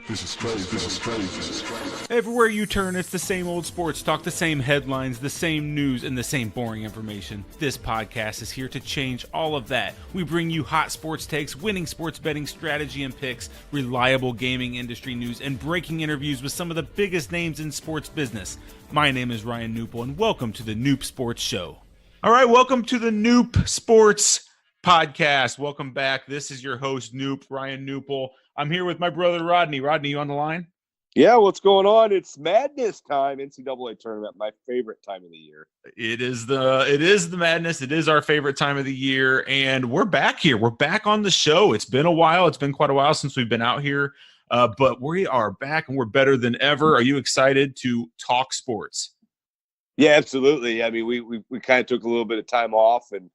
This is crazy. This is crazy. This is crazy. Everywhere you turn, it's the same old sports talk, the same headlines, the same news, and the same boring information. This podcast is here to change all of that. We bring you hot sports takes, winning sports betting strategy and picks, reliable gaming industry news, and breaking interviews with some of the biggest names in sports business. My name is Ryan Newpel, and welcome to the Knup Sports Show. All right, welcome to the Knup Sports Podcast. Welcome back. This is your host, Ryan Newpel. I'm here with my brother, Rodney. Rodney, you on the line? Yeah, what's going on? It's madness time, NCAA Tournament, my favorite time of the year. It is the madness. It is our favorite time of the year, and we're back here. We're back on the show. It's been a while. It's been quite a while since we've been out here, but we are back, and we're better than ever. Are you excited to talk sports? Yeah, absolutely. I mean, we kind of took a little bit of time off and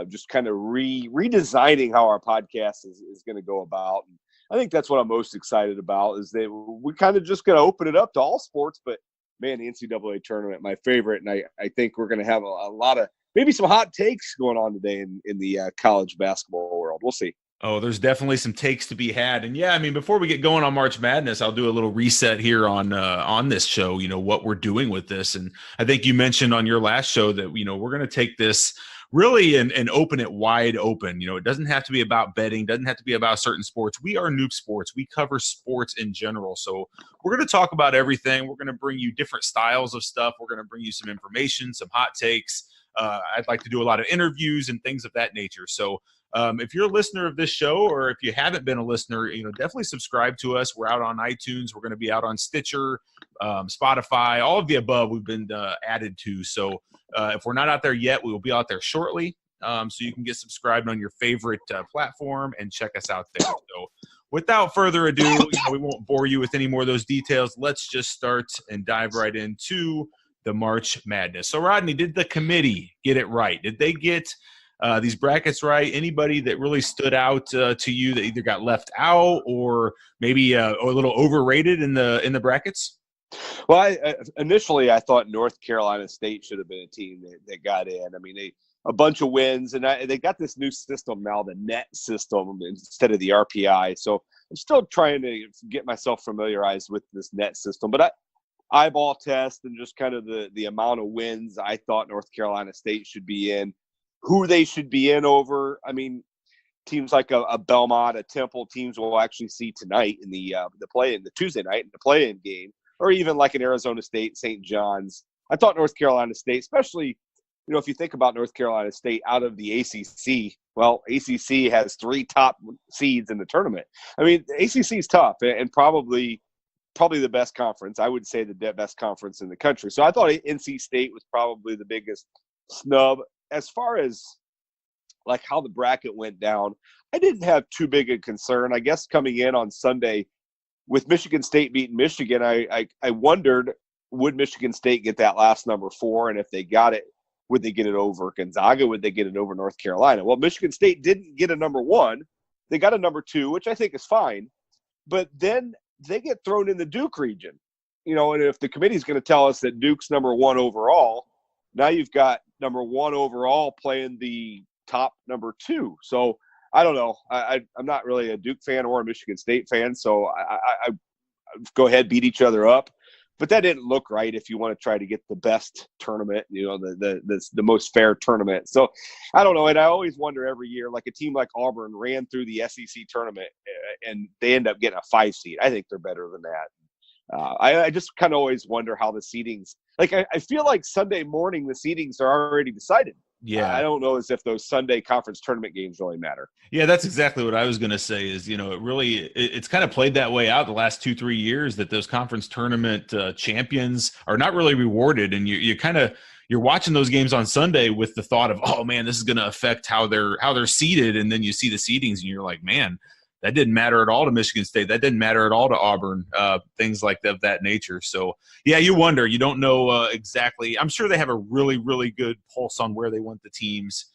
just kind of redesigning how our podcast is going to go about. And I think that's what I'm most excited about is that we kind of just going to open it up to all sports, but man, the NCAA tournament, my favorite. And I think we're going to have a lot of, maybe some hot takes going on today in the college basketball world. We'll see. Oh, there's definitely some takes to be had. And yeah, I mean, before we get going on March Madness, I'll do a little reset here on this show, what we're doing with this. And I think you mentioned on your last show that, we're going to take this really and open it wide open. It doesn't have to be about betting, doesn't have to be about certain sports. We are Knup Sports. We cover sports in general. So we're going to talk about everything. We're going to bring you different styles of stuff. We're going to bring you some information, some hot takes. I'd like to do a lot of interviews and things of that nature. So if you're a listener of this show, or if you haven't been a listener, definitely subscribe to us. We're out on iTunes. We're going to be out on Stitcher, Spotify, all of the above we've been added to. So if we're not out there yet, we will be out there shortly. So you can get subscribed on your favorite platform and check us out there. So without further ado, we won't bore you with any more of those details. Let's just start and dive right into the March Madness. So Rodney, did the committee get it right? Did they get these brackets right? Anybody that really stood out to you that either got left out or maybe a little overrated in the brackets? Well, initially I thought North Carolina State should have been a team that got in. I mean, a bunch of wins, and they got this new system now, the net system instead of the RPI. So I'm still trying to get myself familiarized with this net system, but eyeball test and just kind of the amount of wins I thought North Carolina State should be in, who they should be in over. I mean, teams like a Belmont, a Temple, teams we'll actually see tonight in the Tuesday night in the play-in game, or even like an Arizona State, St. John's. I thought North Carolina State, especially, if you think about North Carolina State out of the ACC, well, ACC has 3 top seeds in the tournament. I mean, the ACC is tough and probably the best conference. I would say the best conference in the country. So I thought NC State was probably the biggest snub. As far as like how the bracket went down, I didn't have too big a concern. I guess coming in on Sunday with Michigan State beating Michigan, I wondered, would Michigan State get that last number 4? And if they got it, would they get it over Gonzaga? Would they get it over North Carolina? Well, Michigan State didn't get a number 1. They got a number 2, which I think is fine. But then they get thrown in the Duke region. And if the committee is going to tell us that Duke's number 1 overall, now you've got number 1 overall playing the top number 2. So I don't know. I'm not really a Duke fan or a Michigan State fan. So I go ahead, beat each other up. But that didn't look right if you want to try to get the best tournament, the most fair tournament. So I don't know. And I always wonder every year, like a team like Auburn ran through the SEC tournament and they end up getting a 5 seed. I think they're better than that. I just kind of always wonder how the seedings, like I feel like Sunday morning, the seedings are already decided. Yeah. I don't know as if those Sunday conference tournament games really matter. Yeah, that's exactly what I was going to say is, it's kind of played that way out the last 2-3 years that those conference tournament champions are not really rewarded. And you're watching those games on Sunday with the thought of, oh man, this is going to affect how they're seeded. And then you see the seedings and you're like, man, that didn't matter at all to Michigan State. That didn't matter at all to Auburn, things like that nature. So, yeah, you wonder. You don't know exactly. I'm sure they have a really, really good pulse on where they want the teams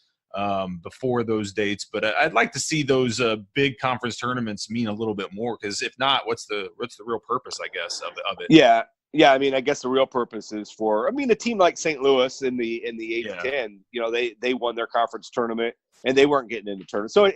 before those dates. But I'd like to see those big conference tournaments mean a little bit more because if not, what's the real purpose, I guess, of it? Yeah. Yeah, I mean, I guess the real purpose is a team like St. Louis in the 8-10, they won their conference tournament and they weren't getting into the tournament. So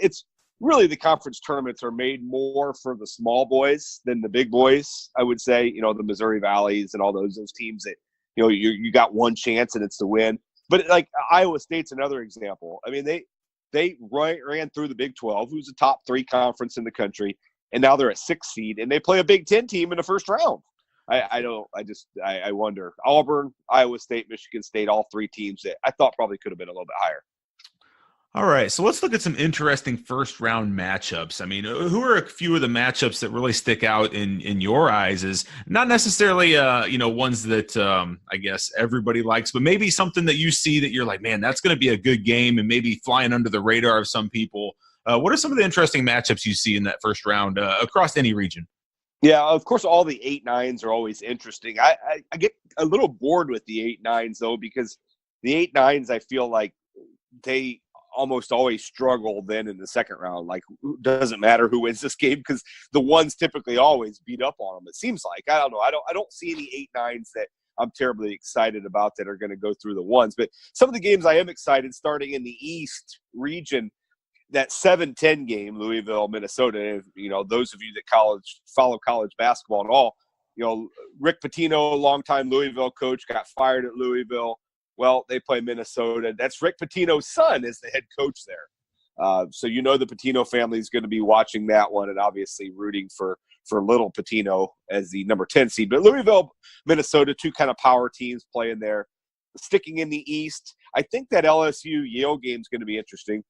really the conference tournaments are made more for the small boys than the big boys, I would say. The Missouri Valleys and all those teams that, you got one chance and it's to win. But like Iowa State's another example. I mean, they ran through the Big 12, who's a top 3 conference in the country, and now they're a 6th seed, and they play a Big 10 team in the first round. I wonder. Auburn, Iowa State, Michigan State, all 3 teams that I thought probably could have been a little bit higher. All right, so let's look at some interesting first-round matchups. I mean, who are a few of the matchups that really stick out in your eyes as not necessarily, ones that I guess everybody likes, but maybe something that you see that you're like, man, that's going to be a good game and maybe flying under the radar of some people. What are some of the interesting matchups you see in that first round across any region? Yeah, of course, all the 8-9s are always interesting. I get a little bored with the 8-9s, though, because the 8-9s, I feel like they almost always struggle then in the second round. Like, it doesn't matter who wins this game because the ones typically always beat up on them, it seems like. I don't know. I don't see any 8-9s that I'm terribly excited about that are going to go through the ones. But some of the games I am excited, starting in the East region, that 7-10 game, Louisville, Minnesota. Those of you that follow college basketball at all, Rick Pitino, longtime Louisville coach, got fired at Louisville. Well, they play Minnesota. That's Rick Pitino's son is the head coach there. So the Pitino family is going to be watching that one and obviously rooting for little Pitino as the number 10 seed. But Louisville, Minnesota, 2 kind of power teams playing there. Sticking in the East, I think that LSU-Yale game is going to be interesting.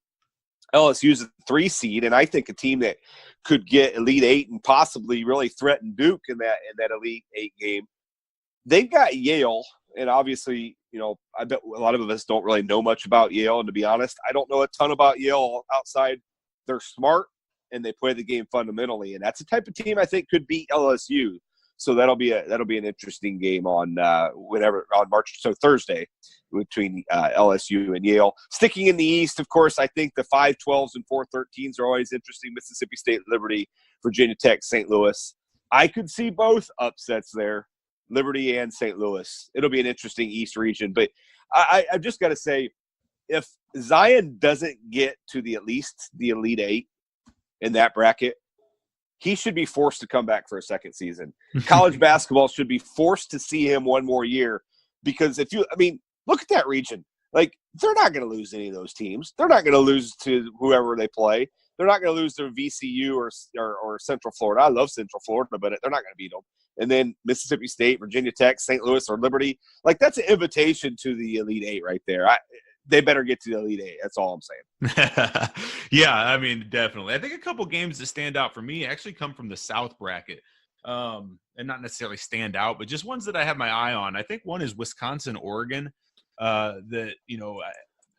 LSU's a 3 seed, and I think a team that could get Elite 8 and possibly really threaten Duke in that Elite 8 game. They've got Yale, and obviously, I bet a lot of us don't really know much about Yale. And to be honest, I don't know a ton about Yale outside they're smart and they play the game fundamentally. And that's the type of team I think could beat LSU. So that'll be an interesting game on Thursday between LSU and Yale. Sticking in the East, of course, I think the 5-12s and 4-13s are always interesting. Mississippi State, Liberty, Virginia Tech, St. Louis. I could see both upsets there, Liberty and St. Louis. It'll be an interesting East region. But I've just got to say, if Zion doesn't get to at least the Elite 8 in that bracket, he should be forced to come back for a second season. College basketball should be forced to see him one more year because look at that region. Like, they're not going to lose any of those teams. They're not going to lose to whoever they play. They're not going to lose to VCU or Central Florida. I love Central Florida, but they're not going to beat them. And then Mississippi State, Virginia Tech, St. Louis, or Liberty. Like, that's an invitation to the Elite 8 right there. They better get to the Elite 8. That's all I'm saying. Yeah, definitely. I think a couple games that stand out for me actually come from the South bracket. And not necessarily stand out, but just ones that I have my eye on. I think one is Wisconsin, Oregon.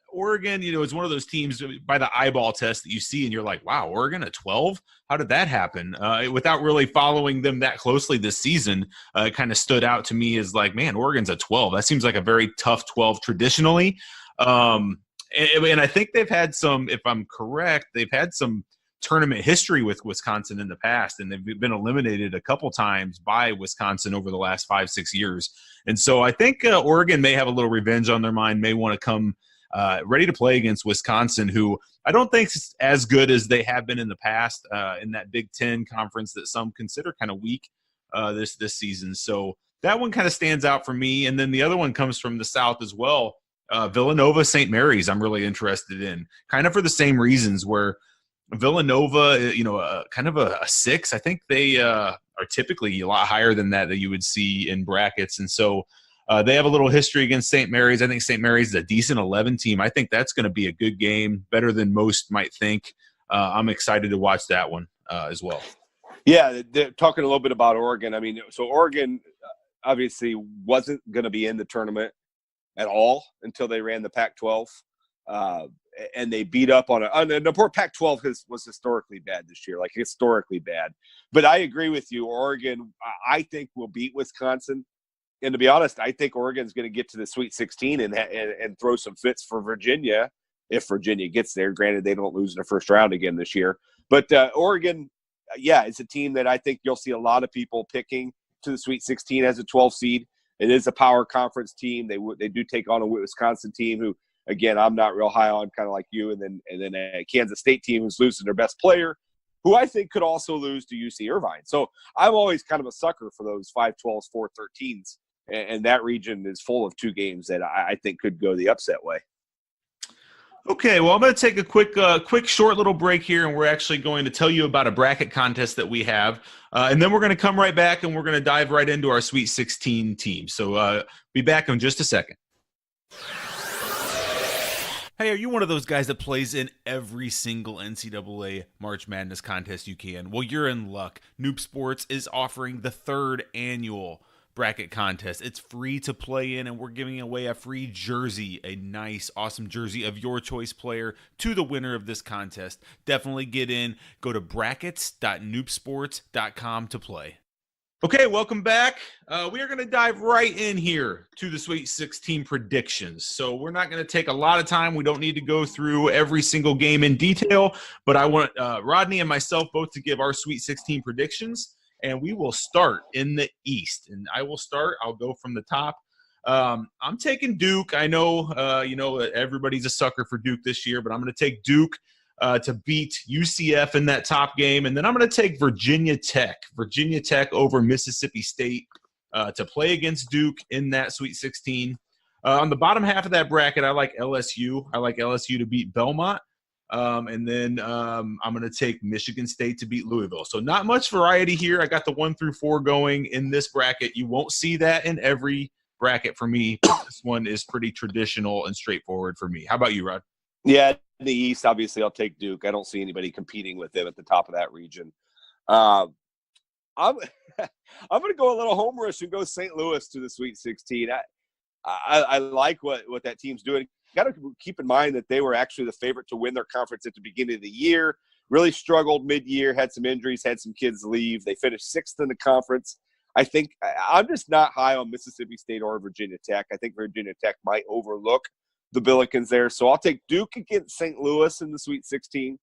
Oregon, is one of those teams by the eyeball test that you see and you're like, wow, Oregon at 12? How did that happen? Without really following them that closely this season, it kind of stood out to me as like, man, Oregon's at 12. That seems like a very tough 12 traditionally. And I think they've had some, if I'm correct, they've had some tournament history with Wisconsin in the past, and they've been eliminated a couple times by Wisconsin over the last 5-6 years. And so I think Oregon may have a little revenge on their mind, may want to come ready to play against Wisconsin, who I don't think is as good as they have been in the past in that Big Ten conference that some consider kind of weak this season. So that one kind of stands out for me. And then the other one comes from the South as well. Villanova, St. Mary's, I'm really interested in, kind of for the same reasons, where Villanova, kind of a 6. I think they are typically a lot higher than that you would see in brackets. And so they have a little history against St. Mary's. I think St. Mary's is a decent 11 team. I think that's going to be a good game, better than most might think. I'm excited to watch that one as well. Yeah, talking a little bit about Oregon. So Oregon obviously wasn't going to be in the tournament at all until they ran the Pac-12. And they beat up on the poor Pac-12 was historically bad this year, like historically bad. But I agree with you. Oregon, I think, will beat Wisconsin. And to be honest, I think Oregon's going to get to the Sweet 16 and throw some fits for Virginia if Virginia gets there. Granted, they don't lose in the first round again this year. But Oregon, it's a team that I think you'll see a lot of people picking to the Sweet 16 as a 12 seed. It is a power conference team. They do take on a Wisconsin team who again, I'm not real high on, kind of like you. And then a Kansas State team who's losing their best player, who I think could also lose to UC Irvine. So I'm always kind of a sucker for those 5-12s, 4-13s. And that region is full of 2 games that I think could go the upset way. Okay, well, I'm going to take a quick, short little break here, and we're actually going to tell you about a bracket contest that we have. And then we're going to come right back, and we're going to dive right into our Sweet 16 team. So be back in just a second. Hey, are you one of those guys that plays in every single NCAA March Madness contest you can? Well, you're in luck. Knup Sports is offering the 3rd annual bracket contest. It's free to play in, and we're giving away a free jersey, a nice, awesome jersey of your choice player to the winner of this contest. Definitely get in. Go to brackets.nupsports.com to play. Okay, welcome back. We are going to dive right in here to the Sweet 16 predictions. So we're not going to take a lot of time. We don't need to go through every single game in detail, but I want Rodney and myself both to give our Sweet 16 predictions. And we will start in the East. And I'll go from the top. I'm taking Duke. I know, everybody's a sucker for Duke this year, but I'm going to take Duke to beat UCF in that top game. And then I'm going to take Virginia Tech over Mississippi State to play against Duke in that Sweet 16. On the bottom half of that bracket, I like LSU. I like LSU to beat Belmont. And then I'm going to take Michigan State to beat Louisville. So not much variety here. I got the 1 through 4 going in this bracket. You won't see that in every bracket for me. This one is pretty traditional and straightforward for me. How about you, Rod? Yeah, in the East, obviously, I'll take Duke. I don't see anybody competing with them at the top of that region. I'm I'm going to go a little homerish and go St. Louis to the Sweet 16. I like what that team's doing. Got to keep in mind that they were actually the favorite to win their conference at the beginning of the year. Really struggled mid-year, had some injuries, had some kids leave. They finished 6th in the conference. I think I'm just not high on Mississippi State or Virginia Tech. I think Virginia Tech might overlook the Billikens there. So I'll take Duke against St. Louis in the Sweet 16.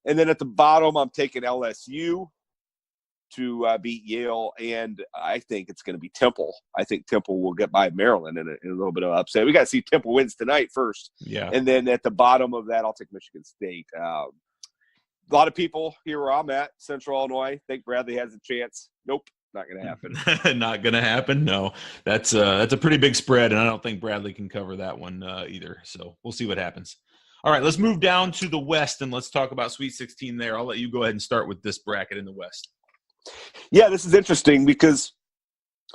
And then at the bottom, I'm taking LSU to beat Yale, and I think it's going to be Temple. I think Temple will get by Maryland in a little bit of upset. We got to see Temple wins tonight first. Yeah. And then at the bottom of that, I'll take Michigan State. A lot of people here where I'm at, Central Illinois, think Bradley has a chance. Nope, not going to happen. Not going to happen. No, that's a pretty big spread, and I don't think Bradley can cover that one either. So we'll see what happens. All right, let's move down to the West, and let's talk about Sweet 16 there. I'll let you go ahead and start with this bracket in the West. Yeah, this is interesting because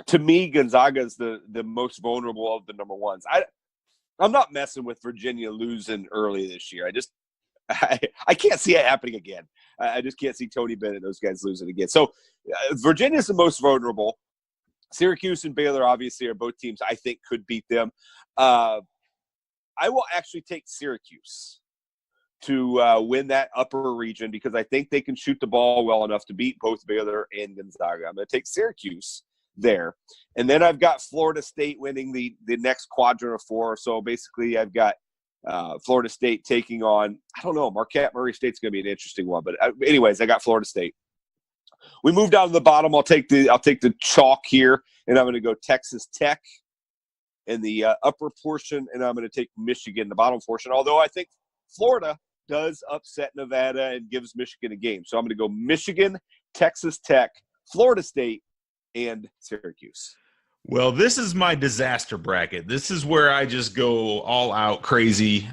to me, Gonzaga is the most vulnerable of the number ones. I'm not messing with Virginia losing early this year. I can't see it happening again. I just can't see Tony Bennett, those guys losing again. So Virginia is the most vulnerable. Syracuse and Baylor obviously are both teams I think could beat them. I will actually take Syracuse to win that upper region because I think they can shoot the ball well enough to beat both Baylor and Gonzaga. I'm going to take Syracuse there. And then I've got Florida State winning the next quadrant of 4. So basically I've got Florida State taking on, I don't know, Marquette Murray State's going to be an interesting one. But anyways, I got Florida State. We move down to the bottom. I'll take the chalk here, and I'm going to go Texas Tech in the upper portion, and I'm going to take Michigan in the bottom portion, although I think Florida does upset Nevada and gives Michigan a game. So I'm going to go Michigan, Texas Tech, Florida State, and Syracuse. Well, this is my disaster bracket. This is where I just go all out crazy.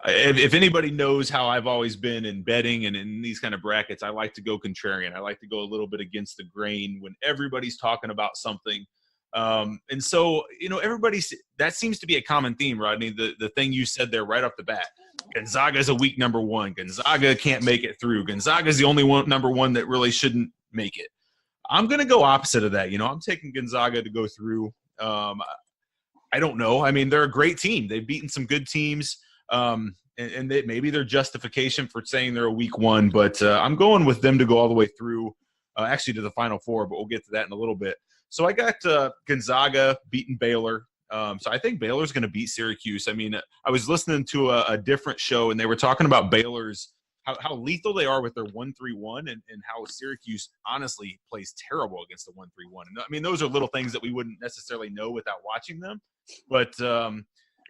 If anybody knows how I've always been in betting and in these kind of brackets, I like to go contrarian. I like to go a little bit against the grain when everybody's talking about something. And so, that seems to be a common theme, Rodney, the thing you said there right off the bat. Gonzaga is a weak number one. Gonzaga can't make it through. Gonzaga is the only number one that really shouldn't make it. I'm going to go opposite of that. I'm taking Gonzaga to go through. I don't know. I mean, they're a great team. They've beaten some good teams. And maybe their justification for saying they're a weak one, but I'm going with them to go all the way through, actually to the Final Four, but we'll get to that in a little bit. So I got Gonzaga beating Baylor. So I think Baylor's going to beat Syracuse. I mean, I was listening to a different show, and they were talking about Baylor's how lethal they are with their 1-3-1 and how Syracuse honestly plays terrible against the 1-3-1. And I mean, those are little things that we wouldn't necessarily know without watching them. But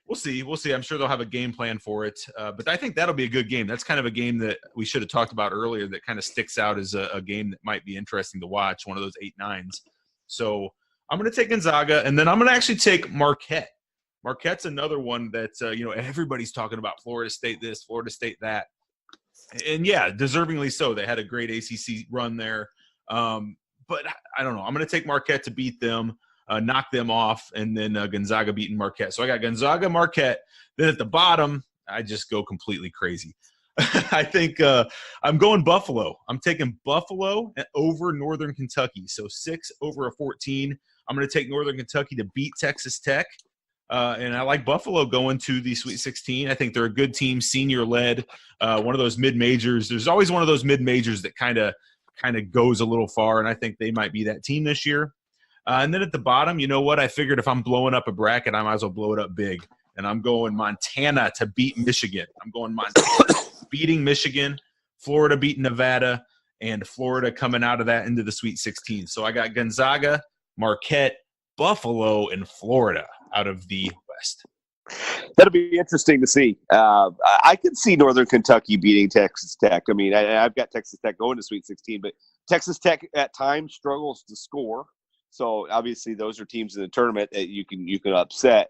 We'll see. We'll see. I'm sure they'll have a game plan for it. But I think that'll be a good game. That's kind of a game that we should have talked about earlier that kind of sticks out as a game that might be interesting to watch, one of those 8-9s. So I'm going to take Gonzaga, and then I'm going to actually take Marquette. Marquette's another one that, everybody's talking about Florida State this, Florida State that. And, yeah, deservingly so. They had a great ACC run there. But I don't know. I'm going to take Marquette to beat them. Knock them off, and then Gonzaga beating Marquette. So I got Gonzaga, Marquette. Then at the bottom, I just go completely crazy. I think I'm going Buffalo. I'm taking Buffalo over Northern Kentucky. So 6 over a 14. I'm going to take Northern Kentucky to beat Texas Tech. And I like Buffalo going to the Sweet 16. I think they're a good team, senior-led, one of those mid-majors. There's always one of those mid-majors that kind of goes a little far, and I think they might be that team this year. And then at the bottom, you know what? I figured if I'm blowing up a bracket, I might as well blow it up big. And I'm going Montana to beat Michigan. I'm going Montana beating Michigan, Florida beating Nevada, and Florida coming out of that into the Sweet 16. So I got Gonzaga, Marquette, Buffalo, and Florida out of the West. That'll be interesting to see. I could see Northern Kentucky beating Texas Tech. I mean, I've got Texas Tech going to Sweet 16, but Texas Tech at times struggles to score. So obviously, those are teams in the tournament that you can upset.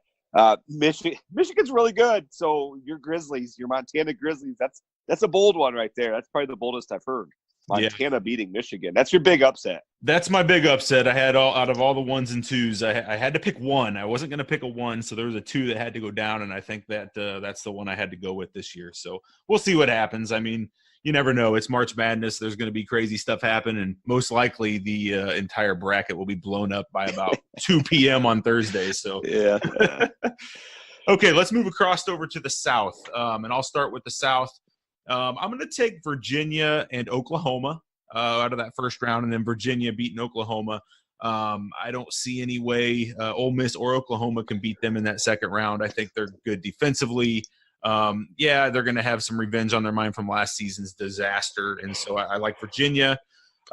Michigan's really good. So your Grizzlies, your Montana Grizzlies, that's a bold one right there. That's probably the boldest I've heard. Montana beating Michigan. That's your big upset. That's my big upset. I had out of all the 1s and 2s, I had to pick one. I wasn't going to pick a 1, so there was a 2 that had to go down, and I think that that's the one I had to go with this year. So we'll see what happens. I mean, you never know. It's March Madness. There's going to be crazy stuff happen, and most likely the entire bracket will be blown up by about 2 p.m. on Thursday. So yeah. Okay, let's move across over to the South, and I'll start with the South. I'm going to take Virginia and Oklahoma out of that first round, and then Virginia beating Oklahoma. I don't see any way Ole Miss or Oklahoma can beat them in that second round. I think they're good defensively. They're going to have some revenge on their mind from last season's disaster, and so I like Virginia.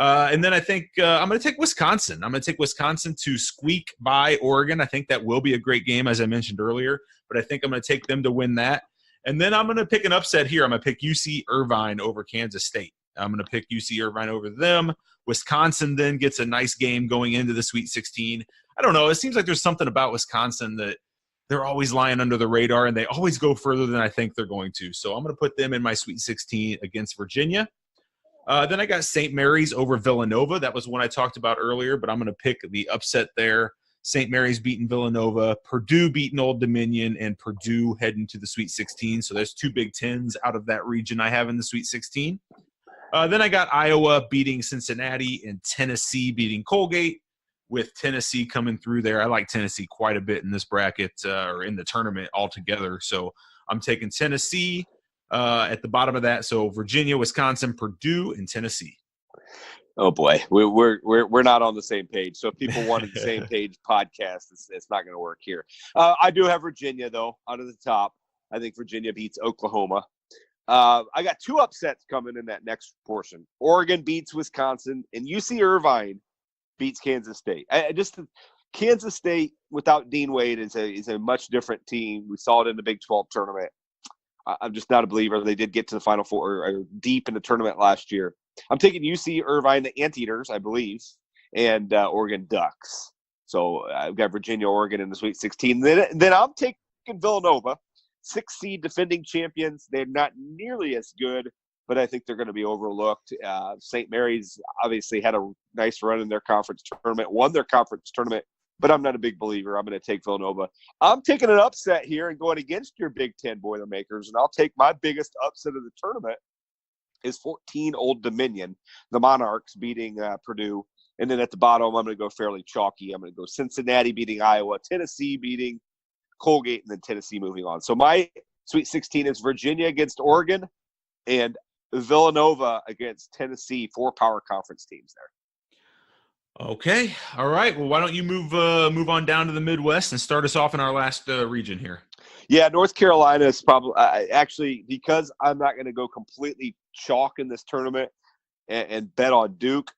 And then I think I'm going to take Wisconsin. I'm going to take Wisconsin to squeak by Oregon. I think that will be a great game, as I mentioned earlier, but I think I'm going to take them to win that. And then I'm going to pick an upset here. I'm going to pick UC Irvine over Kansas State. I'm going to pick UC Irvine over them. Wisconsin then gets a nice game going into the Sweet 16. I don't know. It seems like there's something about Wisconsin that they're always lying under the radar, and they always go further than I think they're going to. So I'm going to put them in my Sweet 16 against Virginia. Then I got St. Mary's over Villanova. That was one I talked about earlier, but I'm going to pick the upset there. St. Mary's beating Villanova, Purdue beating Old Dominion, and Purdue heading to the Sweet 16. So there's 2 Big Tens out of that region I have in the Sweet 16. Then I got Iowa beating Cincinnati and Tennessee beating Colgate, with Tennessee coming through there. I like Tennessee quite a bit in this bracket or in the tournament altogether. So I'm taking Tennessee at the bottom of that. So Virginia, Wisconsin, Purdue, and Tennessee. Oh boy, we're not on the same page. So if people wanted the same page podcast, it's not going to work here. I do have Virginia though out of the top. I think Virginia beats Oklahoma. I got 2 upsets coming in that next portion. Oregon beats Wisconsin, and UC Irvine beats Kansas State. Kansas State without Dean Wade is a much different team. We saw it in the Big 12 tournament. I'm just not a believer. They did get to the Final Four or deep in the tournament last year. I'm taking UC Irvine, the Anteaters, I believe, and Oregon Ducks. So I've got Virginia, Oregon in the Sweet 16. Then I'm taking Villanova, 6 seed defending champions. They're not nearly as good, but I think they're going to be overlooked. St. Mary's obviously had a nice run in their conference tournament, won their conference tournament, but I'm not a big believer. I'm going to take Villanova. I'm taking an upset here and going against your Big Ten Boilermakers, and I'll take my biggest upset of the tournament is 14 Old Dominion, the Monarchs beating Purdue. And then at the bottom, I'm going to go fairly chalky. I'm going to go Cincinnati beating Iowa, Tennessee beating Colgate, and then Tennessee moving on. So my Sweet 16 is Virginia against Oregon and Villanova against Tennessee, 4 power conference teams there. Okay. All right. Well, why don't you move on down to the Midwest and start us off in our last region here? Yeah, North Carolina is probably actually, because I'm not going to go completely chalk in this tournament and bet on Duke.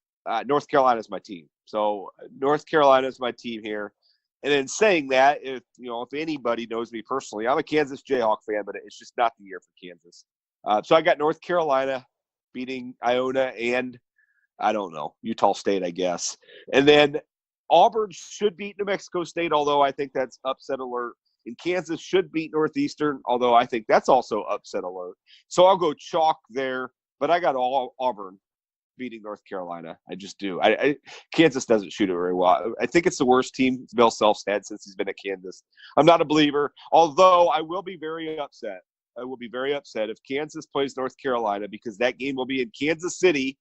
North Carolina is my team. So North Carolina is my team here. And in saying that, if anybody knows me personally, I'm a Kansas Jayhawk fan, but it's just not the year for Kansas. So I got North Carolina beating Iona and, I don't know, Utah State, I guess. And then Auburn should beat New Mexico State, although I think that's upset alert. And Kansas should beat Northeastern, although I think that's also upset alert. So I'll go chalk there, but I got Auburn beating North Carolina. I just do. Kansas doesn't shoot it very well. I think it's the worst team Bill Self's had since he's been at Kansas. I'm not a believer, although I will be very upset. I will be very upset if Kansas plays North Carolina, because that game will be in Kansas City,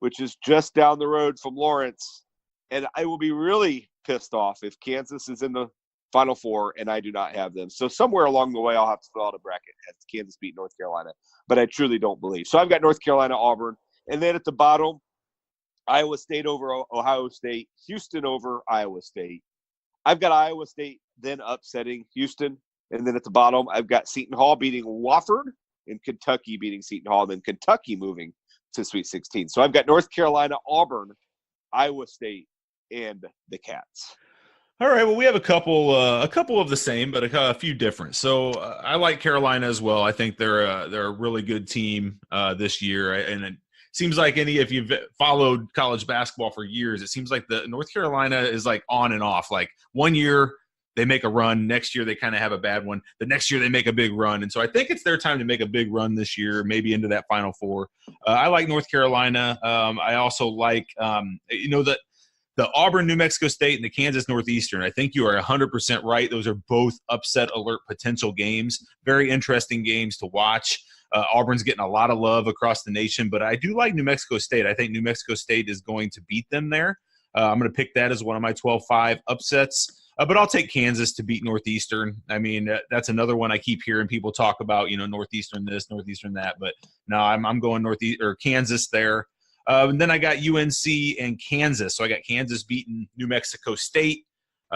which is just down the road from Lawrence. And I will be really pissed off if Kansas is in the Final Four and I do not have them. So somewhere along the way, I'll have to fill out a bracket as Kansas beat North Carolina. But I truly don't believe. So I've got North Carolina, Auburn. And then at the bottom, Iowa State over Ohio State, Houston over Iowa State. I've got Iowa State then upsetting Houston. And then at the bottom, I've got Seton Hall beating Wofford and Kentucky beating Seton Hall, and then Kentucky moving to Sweet 16. So I've got North Carolina, Auburn, Iowa State, and the Cats. All right. Well, we have a couple of the same, but a few different. So I like Carolina as well. I think they're a really good team this year, and it seems like if you've followed college basketball for years, it seems like the North Carolina is like on and off. Like one year they make a run, next year they kind of have a bad one. The next year they make a big run, and so I think it's their time to make a big run this year, maybe into that Final Four. I like North Carolina. I also like that. The Auburn, New Mexico State, and the Kansas Northeastern, I think you are 100% right. Those are both upset alert potential games. Very interesting games to watch. Auburn's getting a lot of love across the nation, but I do like New Mexico State. I think New Mexico State is going to beat them there. I'm going to pick that as one of my 12-5 upsets. But I'll take Kansas to beat Northeastern. I mean, that's another one I keep hearing people talk about, Northeastern this, Northeastern that. But no, I'm going Kansas there. And then I got UNC and Kansas. So I got Kansas beating New Mexico State.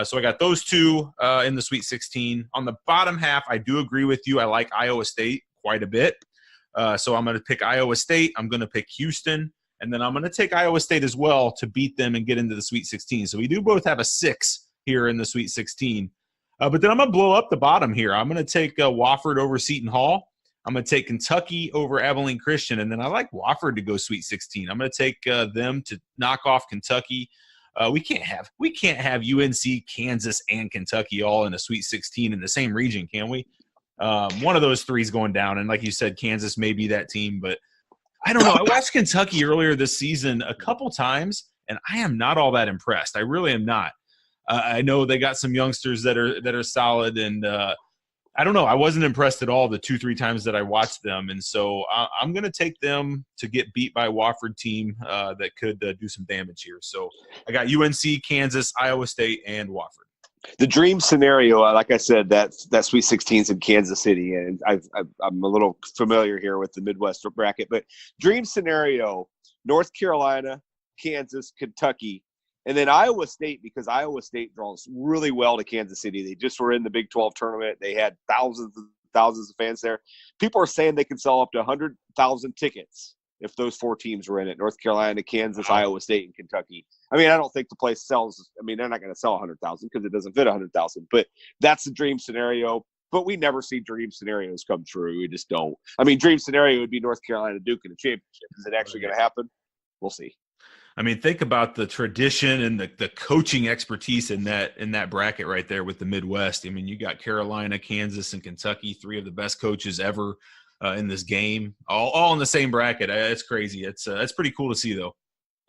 So I got those two in the Sweet 16. On the bottom half, I do agree with you. I like Iowa State quite a bit. So I'm going to pick Iowa State. I'm going to pick Houston. And then I'm going to take Iowa State as well to beat them and get into the Sweet 16. So we do both have a 6 here in the Sweet 16. But then I'm going to blow up the bottom here. I'm going to take Wofford over Seton Hall. I'm going to take Kentucky over Abilene Christian, and then I like Wofford to go Sweet 16. I'm going to take them to knock off Kentucky. We can't have UNC, Kansas, and Kentucky all in a Sweet 16 in the same region, can we? One of those three is going down, and like you said, Kansas may be that team, but I don't know. I watched Kentucky earlier this season a couple times, and I am not all that impressed. I really am not. I know they got some youngsters that are solid, and I don't know. I wasn't impressed at all the 2-3 times that I watched them. And so I'm going to take them to get beat by a Wofford team that could do some damage here. So I got UNC, Kansas, Iowa State, and Wofford. The dream scenario, like I said, that Sweet 16's in Kansas City. And I'm a little familiar here with the Midwest bracket. But dream scenario, North Carolina, Kansas, Kentucky, and then Iowa State, because Iowa State draws really well to Kansas City. They just were in the Big 12 tournament. They had thousands of fans there. People are saying they can sell up to 100,000 tickets if those 4 teams were in it: North Carolina, Kansas, Iowa State, and Kentucky. I mean, I don't think the place sells. I mean, they're not going to sell 100,000 because it doesn't fit 100,000. But that's the dream scenario. But we never see dream scenarios come true. We just don't. I mean, dream scenario would be North Carolina Duke in a championship. Is it actually going to happen? We'll see. I mean, think about the tradition and the coaching expertise in that bracket right there with the Midwest. I mean, you got Carolina, Kansas, and Kentucky, 3 of the best coaches ever in this game, all in the same bracket. It's crazy. It's pretty cool to see, though.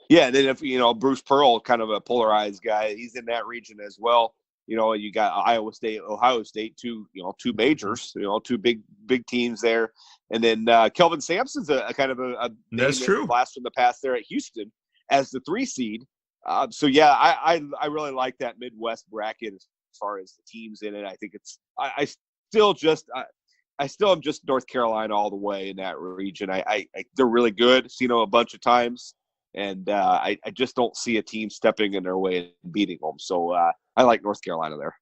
Yeah, and then if Bruce Pearl, kind of a polarized guy, he's in that region as well. You got Iowa State, Ohio State, two majors, 2 big teams there, and then Kelvin Sampson's a kind of a that's true blast from the past there at Houston as the 3 seed. So yeah, I really like that Midwest bracket as far as the teams in it. I think I still am just North Carolina all the way in that region. They're really good. Seen them a bunch of times, and I just don't see a team stepping in their way and beating them. So I like North Carolina there.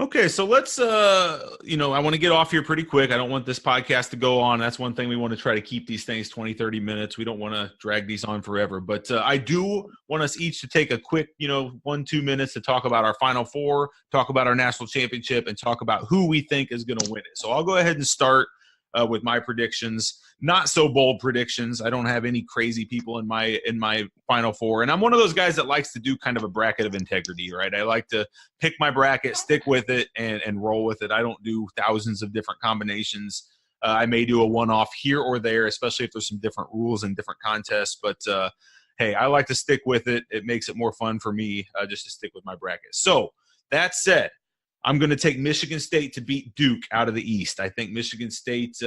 Okay, so let's I want to get off here pretty quick. I don't want this podcast to go on. That's one thing we want to try to keep these things 20, 30 minutes. We don't want to drag these on forever. But I do want us each to take a quick, 1-2 minutes to talk about our Final Four, talk about our national championship, and talk about who we think is going to win it. So I'll go ahead and start with my predictions. Not so bold predictions. I don't have any crazy people in my Final Four. And I'm one of those guys that likes to do kind of a bracket of integrity, right? I like to pick my bracket, stick with it, and roll with it. I don't do thousands of different combinations. I may do a one-off here or there, especially if there's some different rules and different contests. But, hey, I like to stick with it. It makes it more fun for me just to stick with my bracket. So that said, I'm going to take Michigan State to beat Duke out of the East. I think Michigan State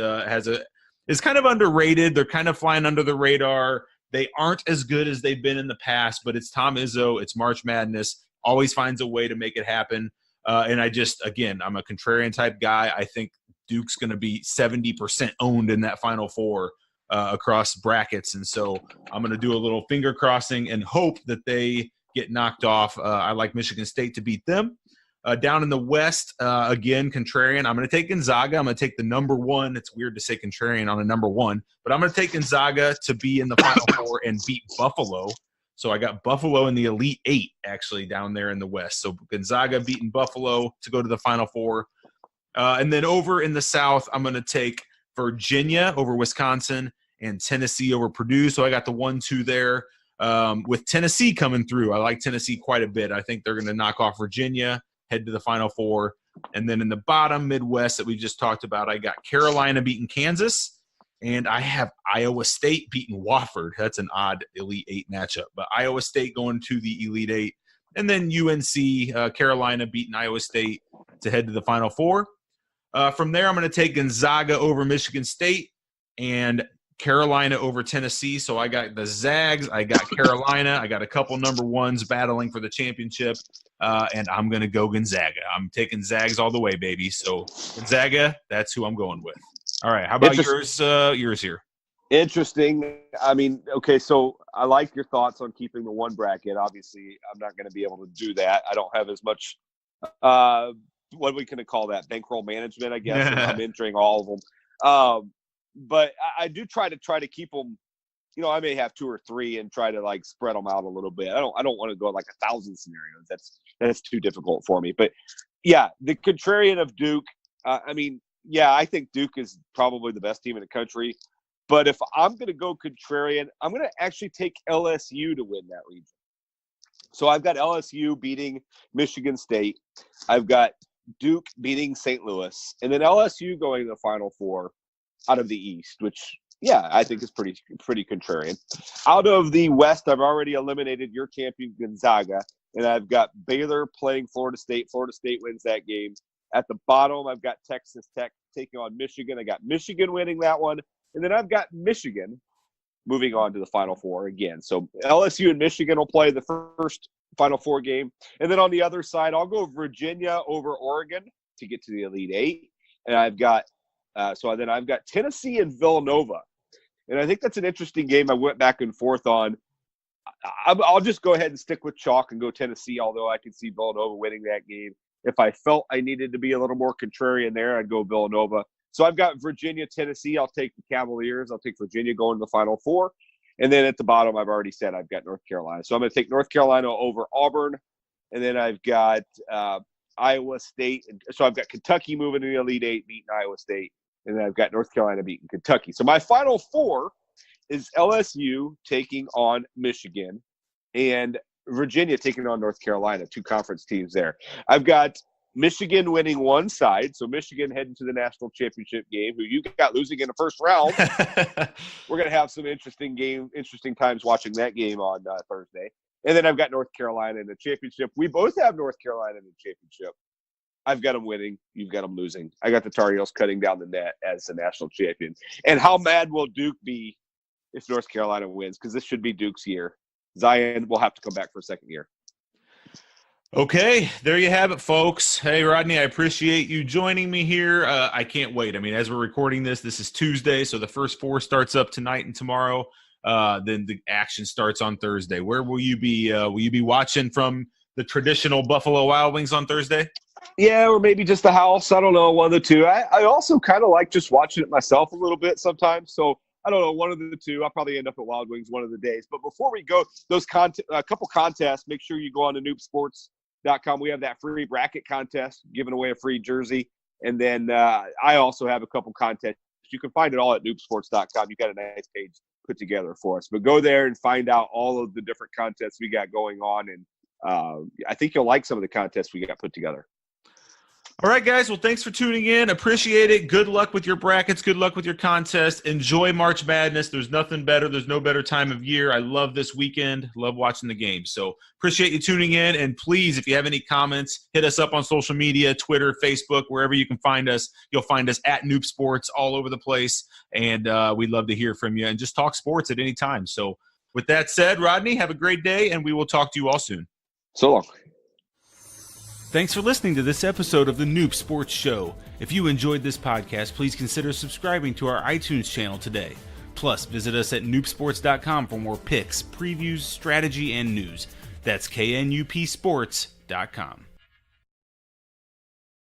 is kind of underrated. They're kind of flying under the radar. They aren't as good as they've been in the past, but it's Tom Izzo. It's March Madness. Always finds a way to make it happen. And I'm a contrarian type guy. I think Duke's going to be 70% owned in that Final Four across brackets. And so I'm going to do a little finger crossing and hope that they get knocked off. I like Michigan State to beat them. Down in the West, again, contrarian. I'm going to take Gonzaga. I'm going to take the number one. It's weird to say contrarian on a number one, but I'm going to take Gonzaga to be in the Final Four and beat Buffalo. So I got Buffalo in the Elite Eight, actually, down there in the West. So Gonzaga beating Buffalo to go to the Final Four. And then over in the South, I'm going to take Virginia over Wisconsin and Tennessee over Purdue. So I got the 1-2 there. With Tennessee coming through, I like Tennessee quite a bit. I think they're going to knock off Virginia, head to the Final Four. And then in the bottom Midwest that we just talked about, I got Carolina beating Kansas, and I have Iowa State beating Wofford. That's an odd Elite Eight matchup, but Iowa State going to the Elite Eight. And then UNC, Carolina beating Iowa State to head to the Final Four. From there, I'm going to take Gonzaga over Michigan State and Carolina over Tennessee. So I got the Zags, I got Carolina, I got a couple number ones battling for the championship, and I'm going to go Gonzaga. I'm taking Zags all the way, baby. So Gonzaga, that's who I'm going with. All right, how about yours here? Interesting. I mean, okay, so I like your thoughts on keeping the one bracket. Obviously, I'm not going to be able to do that. I don't have as much what we can call that, bankroll management, I guess. I'm entering all of them. But I do try to keep them, I may have 2 or 3 and try to like spread them out a little bit. I don't want to go like 1,000 scenarios. That's too difficult for me. But yeah, the contrarian of Duke, I think Duke is probably the best team in the country. But if I'm going to go contrarian, I'm going to actually take LSU to win that region. So I've got LSU beating Michigan State. I've got Duke beating St. Louis. And then LSU going to the Final Four out of the East, which, yeah, I think is pretty contrarian. Out of the West, I've already eliminated your champion Gonzaga, and I've got Baylor playing Florida State. Florida State wins that game. At the bottom, I've got Texas Tech taking on Michigan. I got Michigan winning that one. And then I've got Michigan moving on to the Final Four again. So LSU and Michigan will play the first Final Four game. And then on the other side, I'll go Virginia over Oregon to get to the Elite Eight. And I've got Tennessee and Villanova. And I think that's an interesting game I went back and forth on. I'll just go ahead and stick with chalk and go Tennessee, although I can see Villanova winning that game. If I felt I needed to be a little more contrarian there, I'd go Villanova. So I've got Virginia, Tennessee. I'll take the Cavaliers. I'll take Virginia going to the Final Four. And then at the bottom, I've already said I've got North Carolina. So I'm going to take North Carolina over Auburn. And then I've got Iowa State. So I've got Kentucky moving to the Elite Eight, beating Iowa State. And then I've got North Carolina beating Kentucky. So my Final Four is LSU taking on Michigan and Virginia taking on North Carolina, 2 conference teams there. I've got Michigan winning one side, so Michigan heading to the national championship game, who you got losing in the first round. We're going to have some interesting times watching that game on Thursday. And then I've got North Carolina in the championship. We both have North Carolina in the championship. I've got them winning. You've got them losing. I got the Tar Heels cutting down the net as the national champion. And how mad will Duke be if North Carolina wins? Because this should be Duke's year. Zion will have to come back for a second year. Okay, there you have it, folks. Hey, Rodney, I appreciate you joining me here. I can't wait. I mean, as we're recording this is Tuesday, so the first 4 starts up tonight and tomorrow. Then the action starts on Thursday. Where will you be? Will you be watching from the traditional Buffalo Wild Wings on Thursday? Yeah, or maybe just the house. I don't know, one of the two. I also kind of like just watching it myself a little bit sometimes. So I don't know, one of the two. I'll probably end up at Wild Wings one of the days. But before we go, those a couple contests, make sure you go on to NewbSports.com. We have that free bracket contest, giving away a free jersey. And then I also have a couple contests. You can find it all at NewbSports.com. You got a nice page put together for us. But go there and find out all of the different contests we got going on. And I think you'll like some of the contests we got put together. All right, guys. Well, thanks for tuning in. Appreciate it. Good luck with your brackets. Good luck with your contest. Enjoy March Madness. There's nothing better. There's no better time of year. I love this weekend. Love watching the game. So appreciate you tuning in. And please, if you have any comments, hit us up on social media, Twitter, Facebook, wherever you can find us. You'll find us at Knup Sports all over the place. And we'd love to hear from you and just talk sports at any time. So with that said, Rodney, have a great day, and we will talk to you all soon. So long. Thanks for listening to this episode of the Knup Sports Show. If you enjoyed this podcast, please consider subscribing to our iTunes channel today. Plus, visit us at NewbSports.com for more picks, previews, strategy, and news. That's KNUPSports.com.